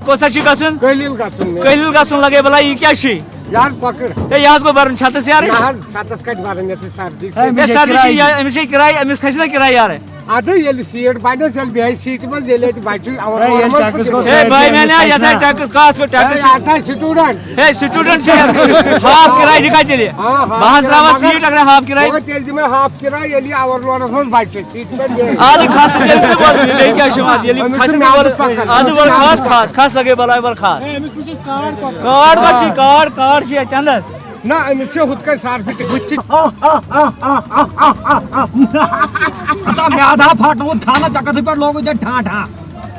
कोसा छी गसुन कलिल गसुन लगे भला ये क्या छी यार पकड़ ए याज को बरन छतस यार यार छतस कट बरन ये सर्दी ए सर्दी छी एमिस किराय एमिस खसना किराय यार आदे ये सीट बाइनो चल बिहाई सीट में ले ले बाइच और ए भाई मैंने यथा टैक्स कास को टैक्स आता स्टूडेंट ए स्टूडेंट छी हाफ किराय दिखाई दे बाहर रावा सीट अगर हाफ किराय वो तेल में हाफ किराय ये लिए और लोन में बाइच सीट में ये आदि खास तेल पे बोल नहीं क्या शमा ये लिए खास बोल आदि बोल खास लगे बोला बोल खास ए एमिस कुछ कार्ड बची कार्ड छी चंदस ना इनसे खुद का सार फिट कुछ अता मैं आधा फाटूं खाना चकत पर लोग जे ठा ठा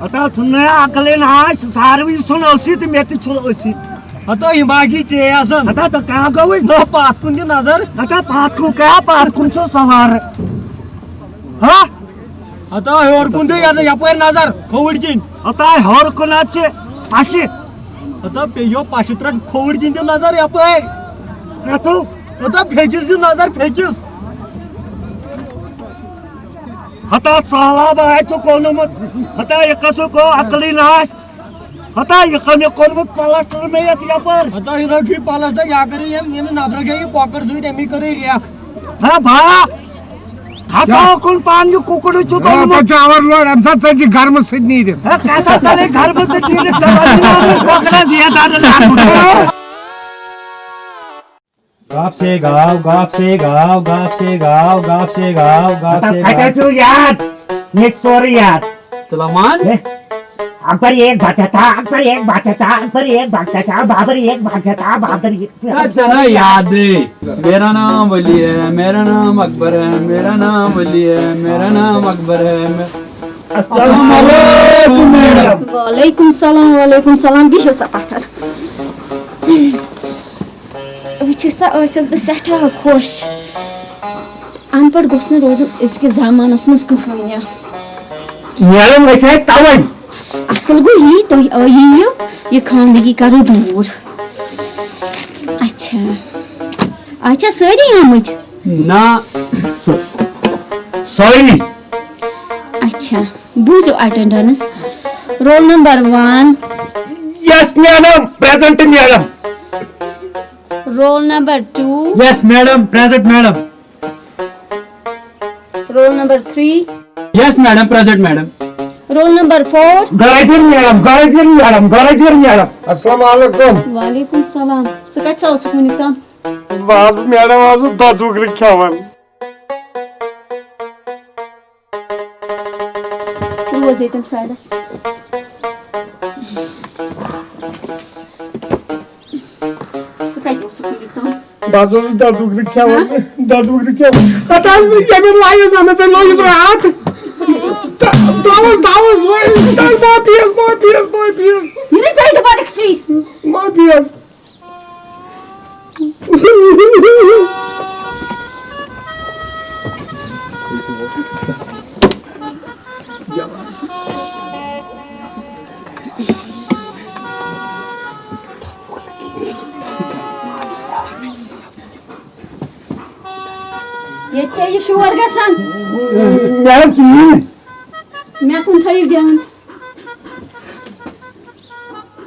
अता सुनने अकले ना सार भी सुनोसी तो मेती सुनोसी अता हिमागी चे असन अता तो कहां गवे न पात कुन नजर अता पात को क्या पात कुन सो सवार हां अता और कुन दे याद यापर नजर खोवडजिन अता हर कोनाचे पाशे अता पेयो पाशित्र खोवडजिन दे नजर यापर तो अता फेकिस दे नजर फेकिस हता साला बाय तो कोनो मत हता ये कसो को अकली नाश हता ये कने कोनो मत प्लास्टर में या पर हता हिरो जी प्लास्टर या करे ये नाबरा जाई कॉकर सुई एमी करे रिया हां भा खाता कोन पान जो कुकड़ी चो तो मत आवर लोड हम सब जी घर में सिट नहीं दे है काचा तले घर में सिट नहीं दे कोकड़ा दिया था गाप से गाव गाप से गाव गाप से गाव गाप से गाव गाप से खाता तू यार नेक्स्ट सॉरी यार सलमान अकबर एक बात था अकबर एक बात था अकबर एक बात था बाबर एक बात था बाबर अच्छा ना याद है मेरा नाम वली है मेरा नाम अकबर है मेरा नाम वली है मेरा नाम अकबर है अस्सलाम वालेकुम मैडम वालेकुम सलाम बिहो सा पत्थर वुचा अच्छस बह सठा खुश अनपढ़ गोस न रोजन इसके जमानस मज कहीं मैडम वैसे तवई असल गो यी तो यी ये खानदगी करो दूर अच्छा सारी आमद ना सॉरी अच्छा बूझो attendance roll number 1 yes madam present madam roll number 2 yes madam present madam roll number 3 yes madam present madam roll number 4 गराइजर मैडम अस्सलाम वालेकुम वालेकुम सलाम सकाच सा सुकुनी तम बाज मैडम आज दादू रखावन रोज एतन साइडस सकाच सुकुनी तम बाजू दादू रखावन पता नहीं ये मेरे लाइए जाने पे लोग इधर हाथ Davos, more beers. You didn't pay the body street. More beers. ये क्या ये शोर गछन मैडम की मैं कुन थई देन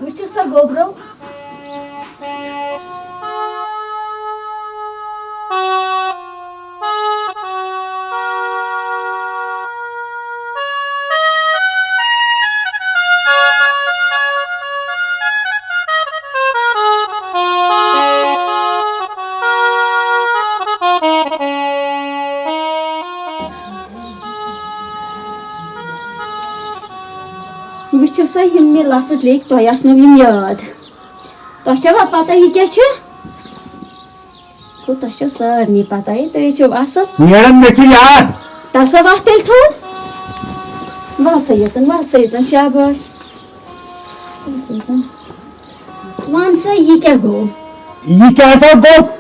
वुचु सा गोब्रो सा हिम्मे लफ्ज लेख तो आसनो यम याद तो छवा पता ही क्या छ को तो छ सारनी पता है तो छ असल मैडम मे छ याद तल सा वक्त तेल थोद वाल सयतन शाबाश वन सा ये क्या गो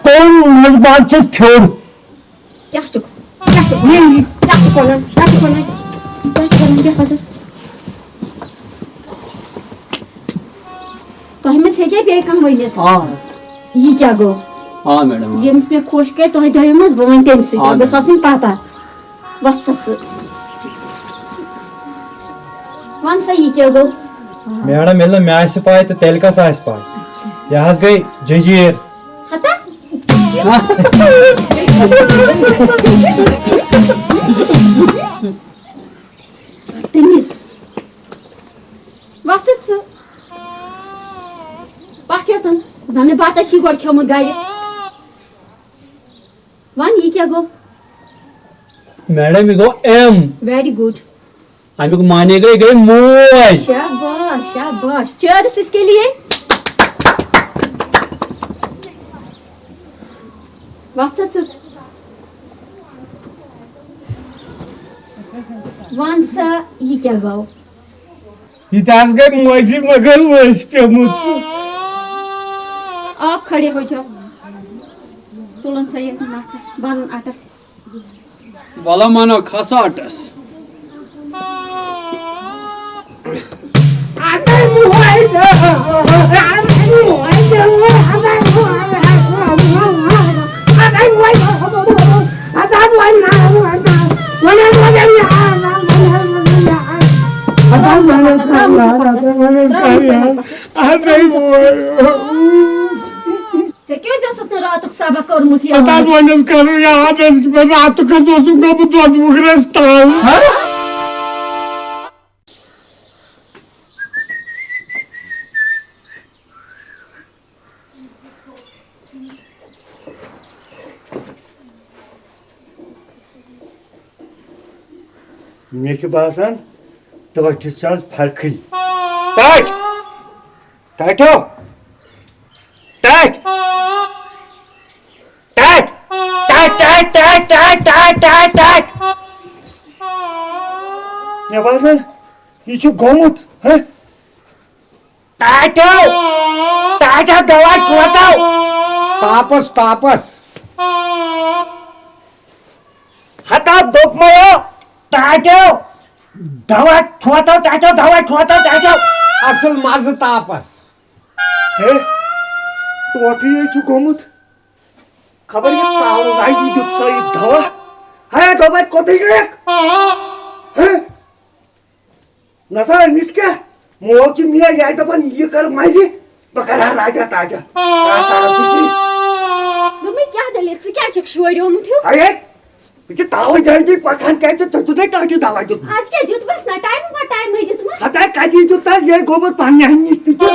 कौन मेजबान से छोड़ क्या तो हमें से क्या बे कम वइले हां ये क्या गो हां मैडम ये में खुश के तो दे मस बोन टेम से गो ससिन पता वत सच वन से ये क्या गो मैडम ये मे पाए तो तेल कस पाए यह गई जंजीर हता तमीज वक्त पाकियतन जाने बात गोड खेमुत गर वन ये क्या गो मैडम ये गो एम वेरी गुड अमुक माने गई मोज शाबाश शाबाश चर्स इसके लिए वक्त वन सा ये क्या गाओ ये गई मोजी मगर मोज पेमुत आप खड़े हो जाओ तुलन सा ये नाकस बालन आटस वाला मानो खासा अटस क्यों जसत रात सबक कोर्मुत वनस कर रात गोमुत वुगरस ताल मे बासान टोटिस फर्क टाइट टाइटो टाइट टाइट टाइट टाइट टाइट टाइट टाइट टाइट टाइट मे बासान यह गोमुत टाइटो टाइटो दवा खोताओ तापस तापस हता दोपमयो टाइटो दवा खोताओ टाइटो दवा खोताओ टाइटो असल मज तापस हे टोटी गोमुत खबर ये ताव राई दुत सही दवा है दवा कोते गए हैं नसा निस्के मो की मिया याय दपन ये कर माइली बकरा राजा ताजा तुम्हें क्या दलिल से क्या चक्शुआड़ी हो मुथियो अरे ये ताव जाएगी पठान कहते तो तुझे टाटी दवा दुत आज क्या जुत बस ना टाइम का टाइम है जुत बस हता काटी दुत ये गोमुत पानी है निस्ती तो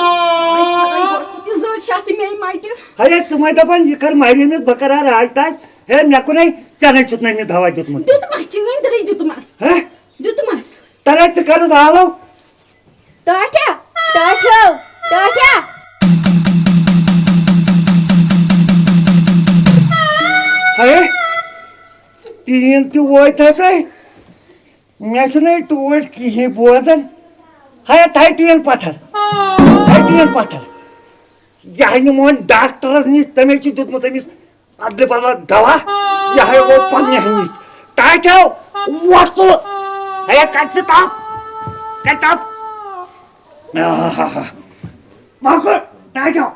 कुछ जोर शाती में माइट अरे तुम्हें दपन ये कर माइली में बकरा राजा हे मेको नहीं चने चुतने में दवा दुत मत जुत मस चिंगन दरे जुत मस हैं जुत मस तरे ते कर जालो टाटा टाटा टाटा अरे तीन तो वो था सही मैं सुने टूट की ही बोझन है थाई तीन पत्थर यह मोहन डॉक्टर तमें दुत तमिस अदल बदल दवा यह वो पन्ने हमिस टाइटो वक्त है कट ताप मकर टाइटो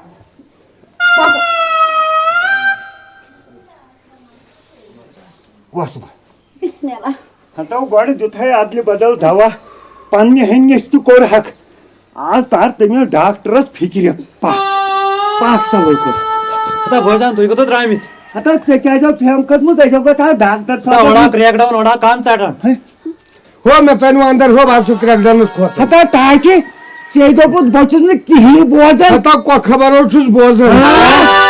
वसु बिस्मिल्लाह हताओ गड़ दुत है अदल बदल दवा पन्ने हनिस तो कोर हक आज तार तमिल डॉक्टरस फिक्र पाक सवल कर हता भोजान तुई को तो द्रामिस हता क्या जो फेम कदम तैसे को था डॉक्टर हता ओडा क्रैक डाउन ओडा काम चाटन हो मैं पेन अंदर हो बासु क्रैक डाउन खोत हता टाके चेदो पुत बचस ने की बोझन हता को खबर हो छुस बोझन